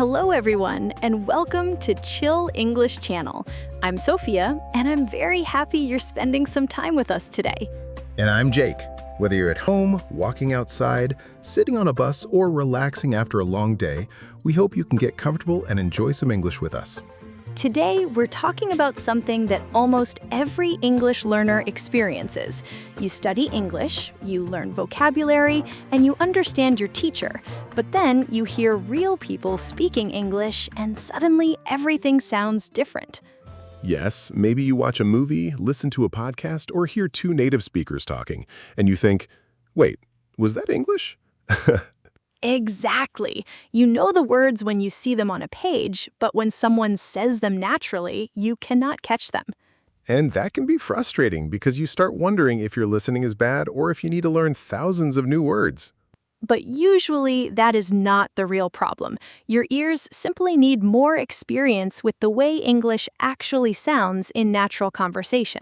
Hello everyone, and welcome to Chill English Channel. I'm Sophia, and I'm very happy you're spending some time with us today. And I'm Jake. Whether you're at home, walking outside, sitting on a bus, or relaxing after a long day, we hope you can get comfortable and enjoy some English with us. Today, we're talking about something that almost every English learner experiences. You study English, you learn vocabulary, and you understand your teacher. But then you hear real people speaking English, and suddenly everything sounds different. Yes, maybe you watch a movie, listen to a podcast, or hear two native speakers talking, and you think, wait, was that English? Exactly. You know the words when you see them on a page, but when someone says them naturally, you cannot catch them. And that can be frustrating because you start wondering if your listening is bad or if you need to learn thousands of new words. But usually, that is not the real problem. Your ears simply need more experience with the way English actually sounds in natural conversation.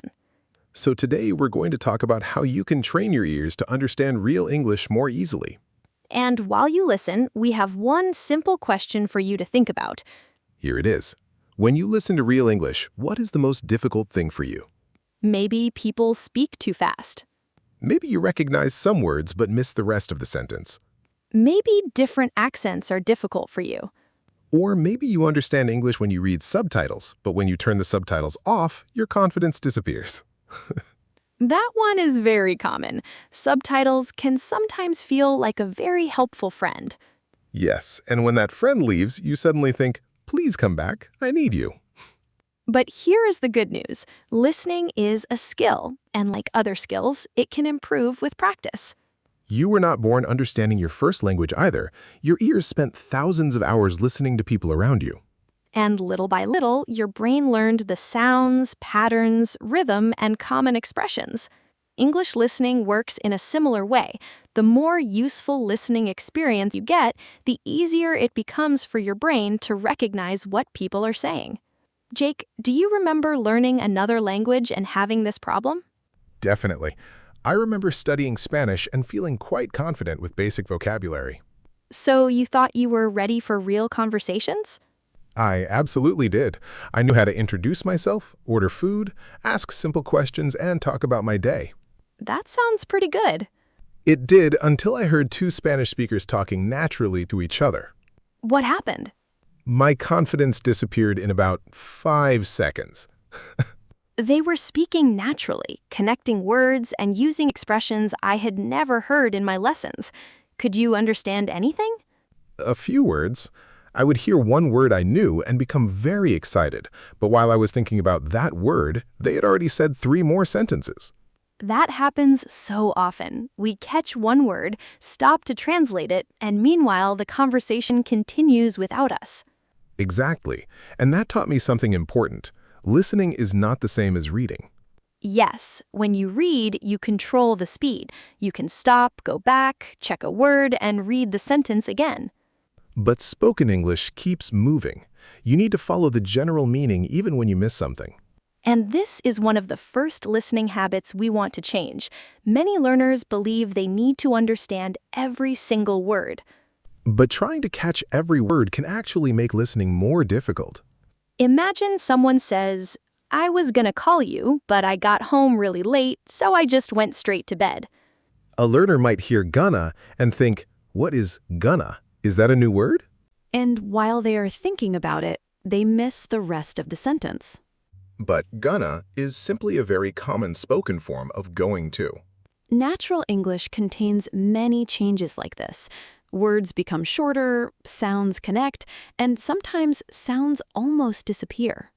So today we're going to talk about how you can train your ears to understand real English more easily. And while you listen, we have one simple question for you to think about. Here it is. When you listen to real English, what is the most difficult thing for you? Maybe people speak too fast. Maybe you recognize some words but miss the rest of the sentence. Maybe different accents are difficult for you. Or maybe you understand English when you read subtitles, but when you turn the subtitles off, your confidence disappears. That one is very common. Subtitles can sometimes feel like a very helpful friend. Yes, and when that friend leaves, you suddenly think, please come back, I need you. But here is the good news. Listening is a skill, and like other skills, it can improve with practice. You were not born understanding your first language either. Your ears spent thousands of hours listening to people around you. And little by little, your brain learned the sounds, patterns, rhythm, and common expressions. English listening works in a similar way. The more useful listening experience you get, the easier it becomes for your brain to recognize what people are saying. Jake, do you remember learning another language and having this problem? Definitely. I remember studying Spanish and feeling quite confident with basic vocabulary. So you thought you were ready for real conversations? I absolutely did. I knew how to introduce myself, order food, ask simple questions, and talk about my day. That sounds pretty good. It did until I heard two Spanish speakers talking naturally to each other. What happened? My confidence disappeared in about 5 seconds. They were speaking naturally, connecting words and using expressions I had never heard in my lessons. Could you understand anything? A few words. I would hear one word I knew and become very excited, but while I was thinking about that word, they had already said 3 more sentences. That happens so often. We catch one word, stop to translate it, and meanwhile the conversation continues without us. Exactly, and that taught me something important. Listening is not the same as reading. Yes, when you read, you control the speed. You can stop, go back, check a word, and read the sentence again. But spoken English keeps moving. You need to follow the general meaning even when you miss something. And this is one of the first listening habits we want to change. Many learners believe they need to understand every single word. But trying to catch every word can actually make listening more difficult. Imagine someone says, "I was gonna call you, but I got home really late, so I just went straight to bed." A learner might hear gonna and think, what is gonna? Is that a new word? And while they are thinking about it, they miss the rest of the sentence. But gonna is simply a very common spoken form of going to. Natural English contains many changes like this. Words become shorter, sounds connect, and sometimes sounds almost disappear.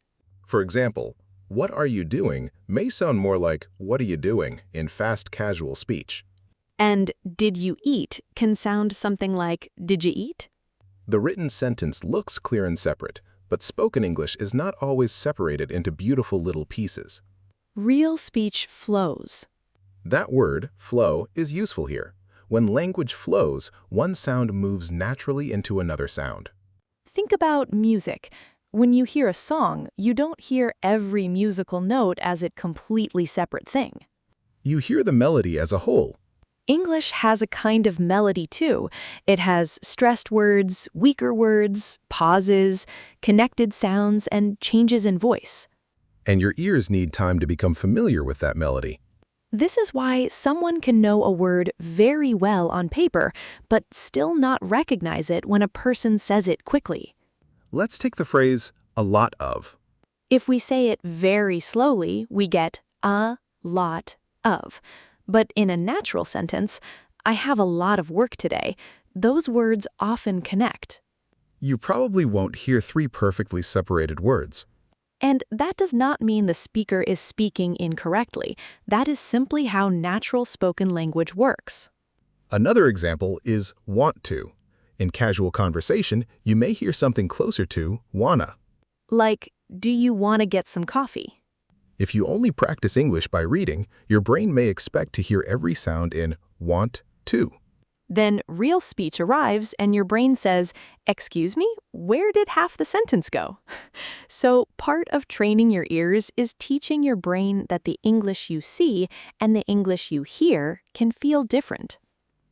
For example, what are you doing may sound more like what are you doing in fast casual speech. And did you eat can sound something like did you eat? The written sentence looks clear and separate, but spoken English is not always separated into beautiful little pieces. Real speech flows. That word, flow, is useful here. When language flows, one sound moves naturally into another sound. Think about music. When you hear a song, you don't hear every musical note as a completely separate thing. You hear the melody as a whole. English has a kind of melody too. It has stressed words, weaker words, pauses, connected sounds, and changes in voice. And your ears need time to become familiar with that melody. This is why someone can know a word very well on paper, but still not recognize it when a person says it quickly. Let's take the phrase, a lot of. If we say it very slowly, we get a lot of. But in a natural sentence, I have a lot of work today, those words often connect. You probably won't hear three perfectly separated words. And that does not mean the speaker is speaking incorrectly. That is simply how natural spoken language works. Another example is want to. In casual conversation, you may hear something closer to wanna. Like, do you want to get some coffee? If you only practice English by reading, your brain may expect to hear every sound in want to. Then real speech arrives and your brain says, "Excuse me, where did half the sentence go?" So part of training your ears is teaching your brain that the English you see and the English you hear can feel different.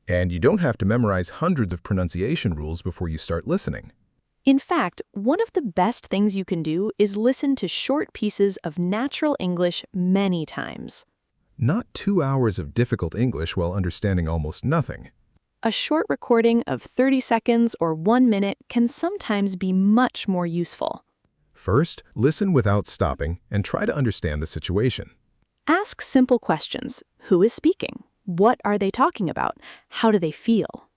And you don't have to memorize hundreds of pronunciation rules before you start listening. In fact, one of the best things you can do is listen to short pieces of natural English many times. Not 2 hours of difficult English while understanding almost nothing. A short recording of 30 seconds or 1 minute can sometimes be much more useful. First, listen without stopping and try to understand the situation. Ask simple questions. Who is speaking? What are they talking about? How do they feel?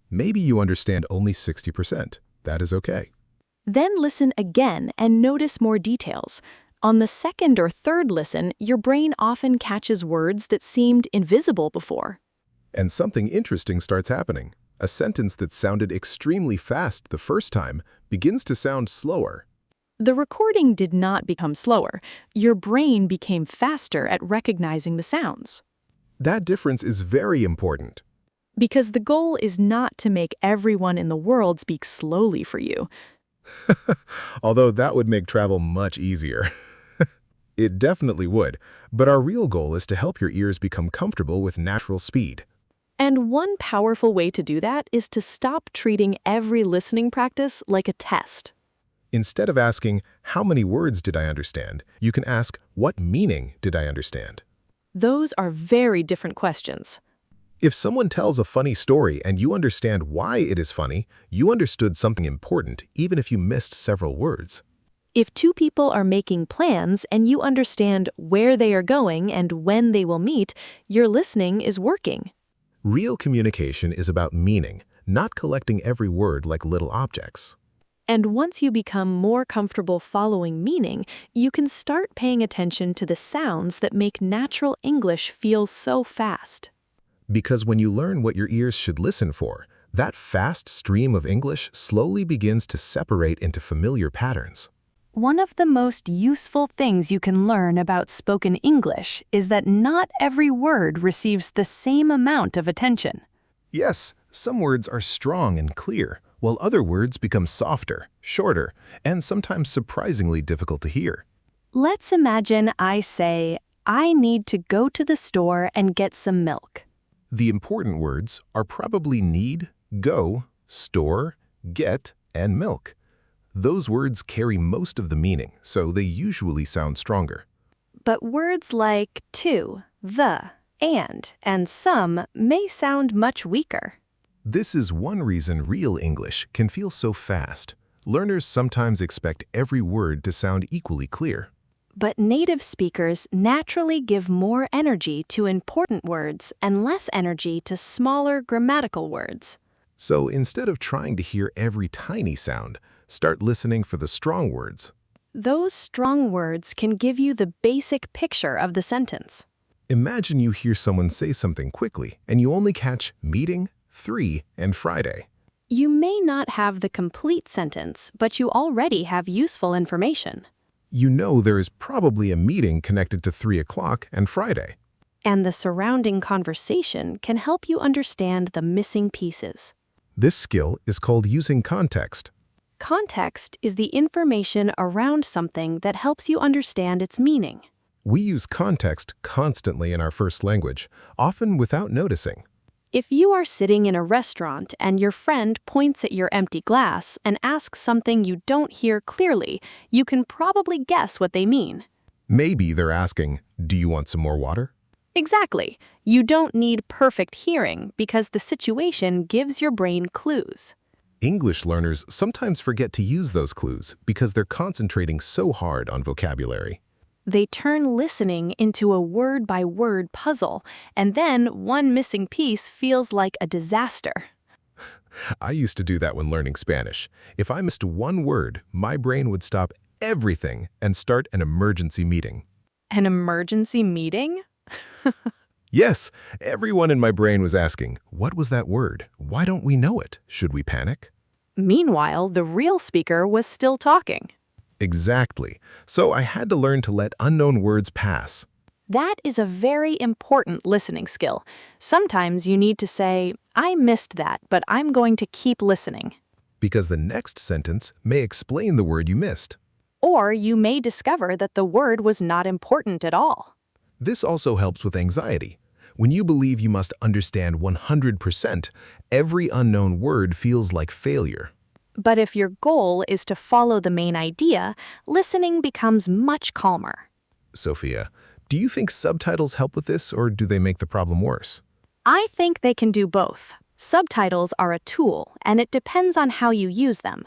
Maybe you understand only 60%. That is okay. Then listen again and notice more details. On the second or third listen, your brain often catches words that seemed invisible before. And something interesting starts happening. A sentence that sounded extremely fast the first time begins to sound slower. The recording did not become slower. Your brain became faster at recognizing the sounds. That difference is very important. Because the goal is not to make everyone in the world speak slowly for you. Although that would make travel much easier. It definitely would, but our real goal is to help your ears become comfortable with natural speed. And one powerful way to do that is to stop treating every listening practice like a test. Instead of asking, how many words did I understand, you can ask, what meaning did I understand? Those are very different questions. If someone tells a funny story and you understand why it is funny, you understood something important even if you missed several words. If two people are making plans and you understand where they are going and when they will meet, your listening is working. Real communication is about meaning, not collecting every word like little objects. And once you become more comfortable following meaning, you can start paying attention to the sounds that make natural English feel so fast. Because when you learn what your ears should listen for, that fast stream of English slowly begins to separate into familiar patterns. One of the most useful things you can learn about spoken English is that not every word receives the same amount of attention. Yes, some words are strong and clear, while other words become softer, shorter, and sometimes surprisingly difficult to hear. Let's imagine I say, I need to go to the store and get some milk. The important words are probably need, go, store, get, and milk. Those words carry most of the meaning, so they usually sound stronger. But words like to, the, and some may sound much weaker. This is one reason real English can feel so fast. Learners sometimes expect every word to sound equally clear. But native speakers naturally give more energy to important words and less energy to smaller grammatical words. So instead of trying to hear every tiny sound, start listening for the strong words. Those strong words can give you the basic picture of the sentence. Imagine you hear someone say something quickly and you only catch meeting, 3, and Friday. You may not have the complete sentence, but you already have useful information. You know there is probably a meeting connected to 3 o'clock and Friday. And the surrounding conversation can help you understand the missing pieces. This skill is called using context. Context is the information around something that helps you understand its meaning. We use context constantly in our first language, often without noticing. If you are sitting in a restaurant and your friend points at your empty glass and asks something you don't hear clearly, you can probably guess what they mean. Maybe they're asking, "Do you want some more water?" Exactly. You don't need perfect hearing because the situation gives your brain clues. English learners sometimes forget to use those clues because they're concentrating so hard on vocabulary. They turn listening into a word-by-word puzzle, and then one missing piece feels like a disaster. I used to do that when learning Spanish. If I missed one word, my brain would stop everything and start an emergency meeting. An emergency meeting? Yes, everyone in my brain was asking, "What was that word? Why don't we know it? Should we panic?" Meanwhile, the real speaker was still talking. Exactly. So I had to learn to let unknown words pass. That is a very important listening skill. Sometimes you need to say, "I missed that, but I'm going to keep listening." Because the next sentence may explain the word you missed. Or you may discover that the word was not important at all. This also helps with anxiety. When you believe you must understand 100%, every unknown word feels like failure. But if your goal is to follow the main idea, listening becomes much calmer. Sophia, do you think subtitles help with this, or do they make the problem worse? I think they can do both. Subtitles are a tool, and it depends on how you use them.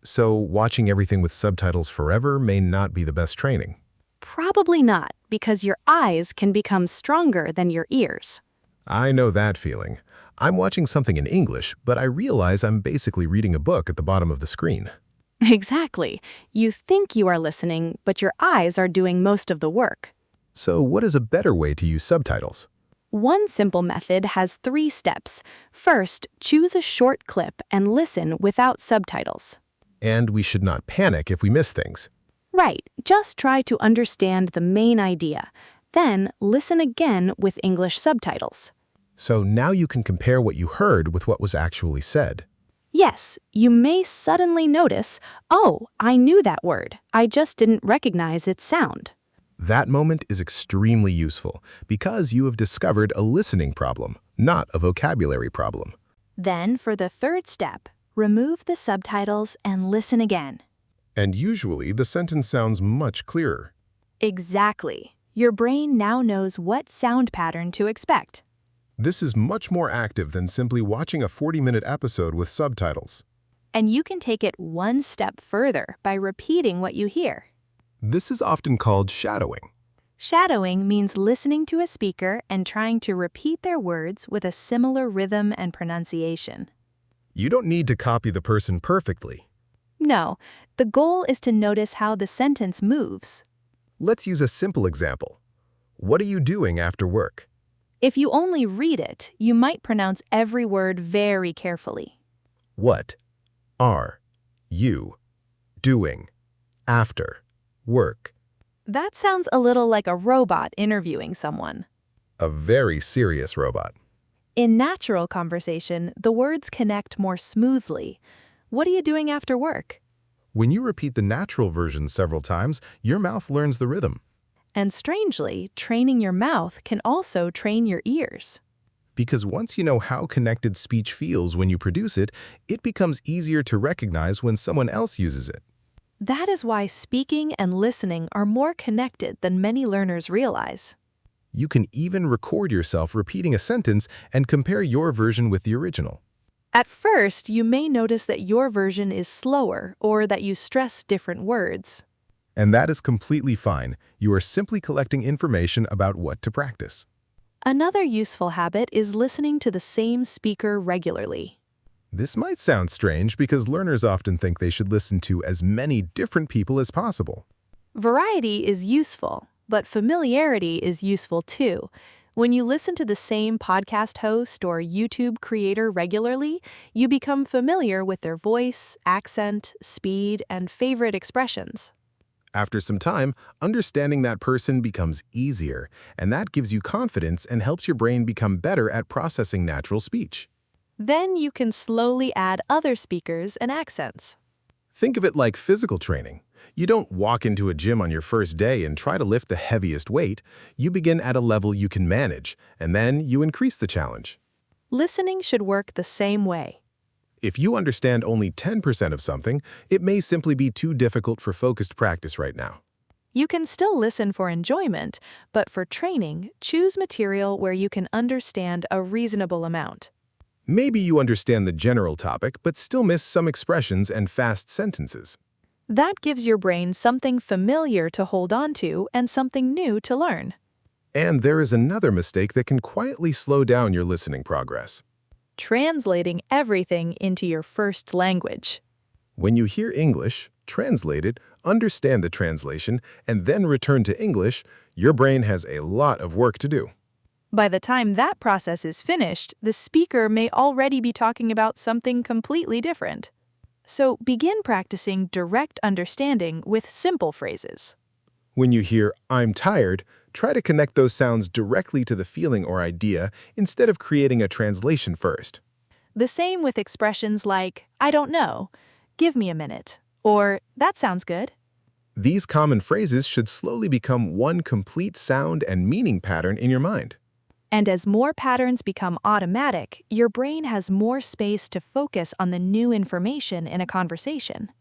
So watching everything with subtitles forever may not be the best training. Probably not, because your eyes can become stronger than your ears. I know that feeling. I'm watching something in English, but I realize I'm basically reading a book at the bottom of the screen. Exactly. You think you are listening, but your eyes are doing most of the work. So what is a better way to use subtitles? One simple method has 3 steps. First, choose a short clip and listen without subtitles. And we should not panic if we miss things. Right, just try to understand the main idea. Then, listen again with English subtitles. So now you can compare what you heard with what was actually said. Yes, you may suddenly notice, "Oh, I knew that word. I just didn't recognize its sound." That moment is extremely useful because you have discovered a listening problem, not a vocabulary problem. Then, for the 3rd step, remove the subtitles and listen again. And usually the sentence sounds much clearer. Exactly. Your brain now knows what sound pattern to expect. This is much more active than simply watching a 40-minute episode with subtitles. And you can take it one step further by repeating what you hear. This is often called shadowing. Shadowing means listening to a speaker and trying to repeat their words with a similar rhythm and pronunciation. You don't need to copy the person perfectly. No, the goal is to notice how the sentence moves. Let's use a simple example. What are you doing after work? If you only read it, you might pronounce every word very carefully. What are you doing after work? That sounds a little like a robot interviewing someone. A very serious robot. In natural conversation, the words connect more smoothly. What are you doing after work? When you repeat the natural version several times, your mouth learns the rhythm. And strangely, training your mouth can also train your ears. Because once you know how connected speech feels when you produce it, it becomes easier to recognize when someone else uses it. That is why speaking and listening are more connected than many learners realize. You can even record yourself repeating a sentence and compare your version with the original. At first, you may notice that your version is slower or that you stress different words. And that is completely fine. You are simply collecting information about what to practice. Another useful habit is listening to the same speaker regularly. This might sound strange because learners often think they should listen to as many different people as possible. Variety is useful, but familiarity is useful too. When you listen to the same podcast host or YouTube creator regularly, you become familiar with their voice, accent, speed, and favorite expressions. After some time, understanding that person becomes easier, and that gives you confidence and helps your brain become better at processing natural speech. Then you can slowly add other speakers and accents. Think of it like physical training. You don't walk into a gym on your first day and try to lift the heaviest weight. You begin at a level you can manage, and then you increase the challenge. Listening should work the same way. If you understand only 10% of something, it may simply be too difficult for focused practice right now. You can still listen for enjoyment, but for training, choose material where you can understand a reasonable amount. Maybe you understand the general topic, but still miss some expressions and fast sentences. That gives your brain something familiar to hold on to and something new to learn. And there is another mistake that can quietly slow down your listening progress. Translating everything into your first language. When you hear English, translate it, understand the translation, and then return to English, your brain has a lot of work to do. By the time that process is finished, the speaker may already be talking about something completely different. So begin practicing direct understanding with simple phrases. When you hear, "I'm tired," try to connect those sounds directly to the feeling or idea instead of creating a translation first. The same with expressions like, "I don't know," "give me a minute," or "that sounds good." These common phrases should slowly become one complete sound and meaning pattern in your mind. And as more patterns become automatic, your brain has more space to focus on the new information in a conversation.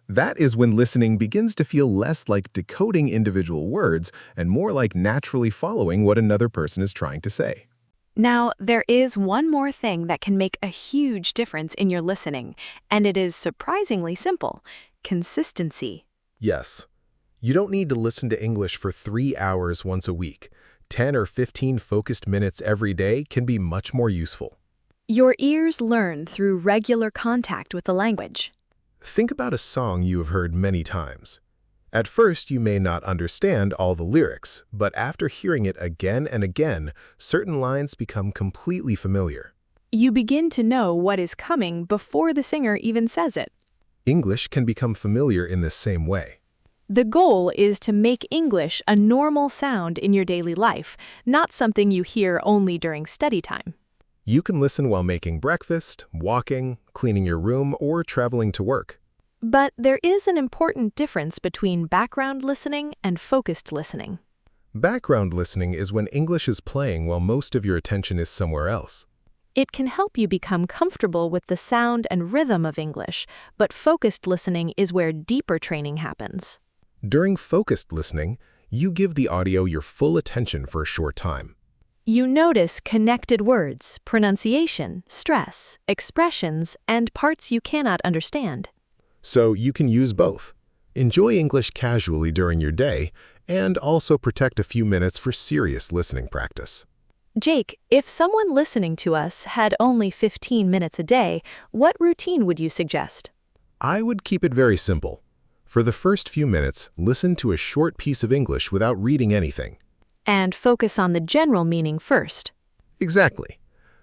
That is when listening begins to feel less like decoding individual words and more like naturally following what another person is trying to say. Now, there is one more thing that can make a huge difference in your listening, and it is surprisingly simple: consistency. Yes. You don't need to listen to English for 3 hours once a week. 10 or 15 focused minutes every day can be much more useful. Your ears learn through regular contact with the language. Think about a song you have heard many times. At first, you may not understand all the lyrics, but after hearing it again and again, certain lines become completely familiar. You begin to know what is coming before the singer even says it. English can become familiar in the same way. The goal is to make English a normal sound in your daily life, not something you hear only during study time. You can listen while making breakfast, walking, cleaning your room, or traveling to work. But there is an important difference between background listening and focused listening. Background listening is when English is playing while most of your attention is somewhere else. It can help you become comfortable with the sound and rhythm of English, but focused listening is where deeper training happens. During focused listening, you give the audio your full attention for a short time. You notice connected words, pronunciation, stress, expressions, and parts you cannot understand. So you can use both. Enjoy English casually during your day, and also protect a few minutes for serious listening practice. Jake, if someone listening to us had only 15 minutes a day, what routine would you suggest? I would keep it very simple. For the first few minutes, listen to a short piece of English without reading anything. And focus on the general meaning first. Exactly.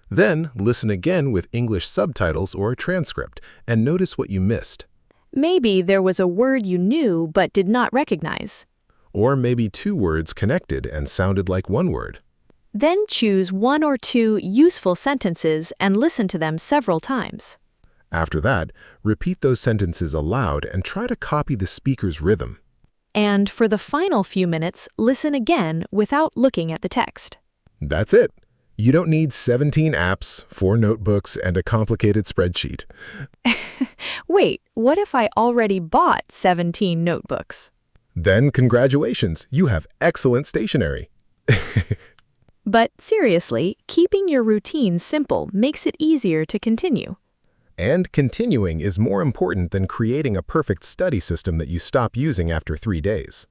Then listen again with English subtitles or a transcript and notice what you missed. Maybe there was a word you knew but did not recognize. Or maybe 2 words connected and sounded like 1 word. Then choose 1 or 2 useful sentences and listen to them several times. After that, repeat those sentences aloud and try to copy the speaker's rhythm. And for the final few minutes, listen again without looking at the text. That's it. You don't need 17 apps, 4 notebooks, and a complicated spreadsheet. Wait, what if I already bought 17 notebooks? Then congratulations, you have excellent stationery. But seriously, keeping your routine simple makes it easier to continue. And continuing is more important than creating a perfect study system that you stop using after 3 days.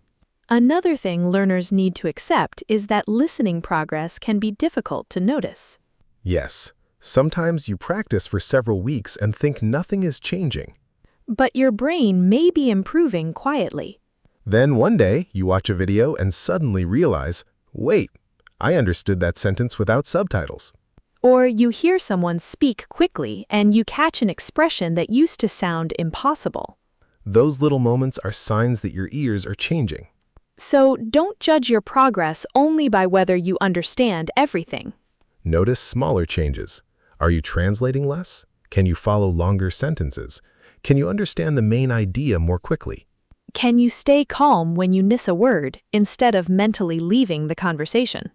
Another thing learners need to accept is that listening progress can be difficult to notice. Yes, sometimes you practice for several weeks and think nothing is changing. But your brain may be improving quietly. Then one day, you watch a video and suddenly realize, wait, I understood that sentence without subtitles. Or you hear someone speak quickly and you catch an expression that used to sound impossible. Those little moments are signs that your ears are changing. So don't judge your progress only by whether you understand everything. Notice smaller changes. Are you translating less? Can you follow longer sentences? Can you understand the main idea more quickly? Can you stay calm when you miss a word instead of mentally leaving the conversation?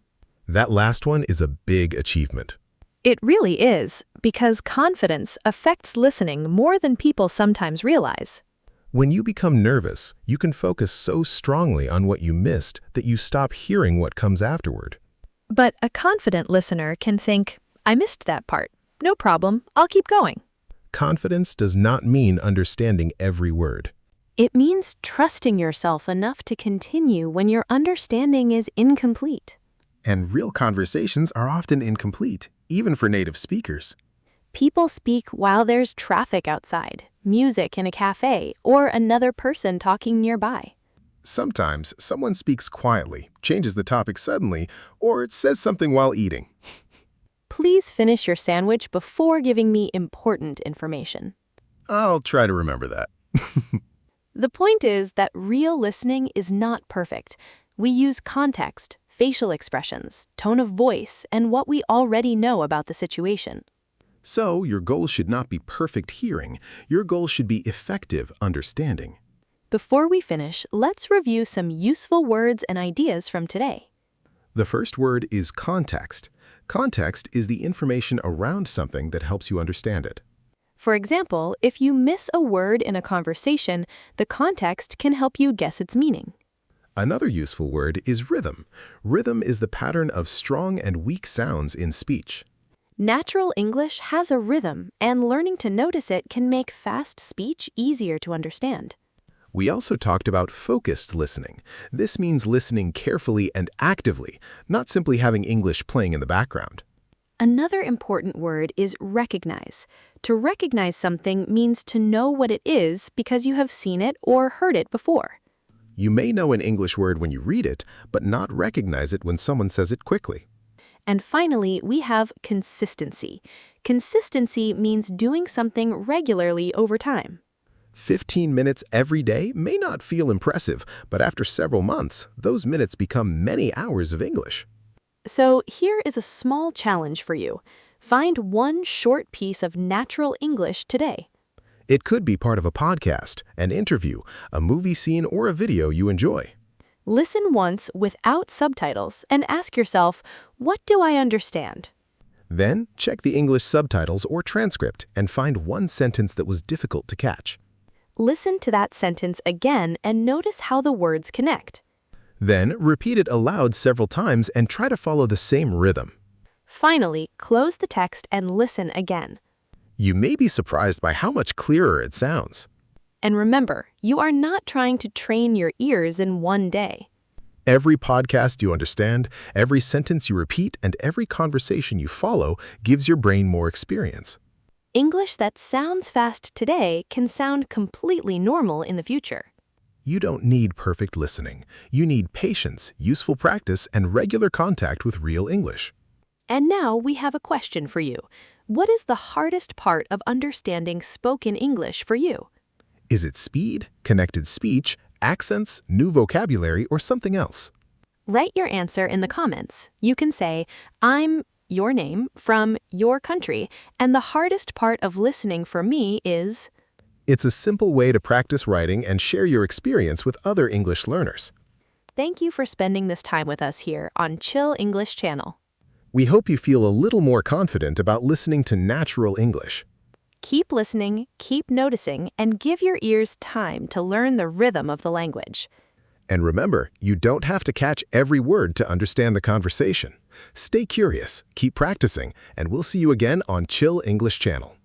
That last one is a big achievement. It really is, because confidence affects listening more than people sometimes realize. When you become nervous, you can focus so strongly on what you missed that you stop hearing what comes afterward. But a confident listener can think, I missed that part. No problem, I'll keep going. Confidence does not mean understanding every word. It means trusting yourself enough to continue when your understanding is incomplete. And real conversations are often incomplete, even for native speakers. People speak while there's traffic outside, music in a cafe, or another person talking nearby. Sometimes someone speaks quietly, changes the topic suddenly, or says something while eating. Please finish your sandwich before giving me important information. I'll try to remember that. The point is that real listening is not perfect. We use context, facial expressions, tone of voice, and what we already know about the situation. So, your goal should not be perfect hearing. Your goal should be effective understanding. Before we finish, let's review some useful words and ideas from today. The first word is context. Context is the information around something that helps you understand it. For example, if you miss a word in a conversation, the context can help you guess its meaning. Another useful word is rhythm. Rhythm is the pattern of strong and weak sounds in speech. Natural English has a rhythm, and learning to notice it can make fast speech easier to understand. We also talked about focused listening. This means listening carefully and actively, not simply having English playing in the background. Another important word is recognize. To recognize something means to know what it is because you have seen it or heard it before. You may know an English word when you read it, but not recognize it when someone says it quickly. And finally, we have consistency. Consistency means doing something regularly over time. 15 minutes every day may not feel impressive, but after several months, those minutes become many hours of English. So here is a small challenge for you. Find one short piece of natural English today. It could be part of a podcast, an interview, a movie scene, or a video you enjoy. Listen once without subtitles and ask yourself, what do I understand? Then, check the English subtitles or transcript and find one sentence that was difficult to catch. Listen to that sentence again and notice how the words connect. Then, repeat it aloud several times and try to follow the same rhythm. Finally, close the text and listen again. You may be surprised by how much clearer it sounds. And remember, you are not trying to train your ears in one day. Every podcast you understand, every sentence you repeat, and every conversation you follow gives your brain more experience. English that sounds fast today can sound completely normal in the future. You don't need perfect listening. You need patience, useful practice, and regular contact with real English. And now we have a question for you. What is the hardest part of understanding spoken English for you? Is it speed, connected speech, accents, new vocabulary, or something else? Write your answer in the comments. You can say, I'm your name from your country, and the hardest part of listening for me is... It's a simple way to practice writing and share your experience with other English learners. Thank you for spending this time with us here on Chill English Channel. We hope you feel a little more confident about listening to natural English. Keep listening, keep noticing, and give your ears time to learn the rhythm of the language. And remember, you don't have to catch every word to understand the conversation. Stay curious, keep practicing, and we'll see you again on Chill English Channel.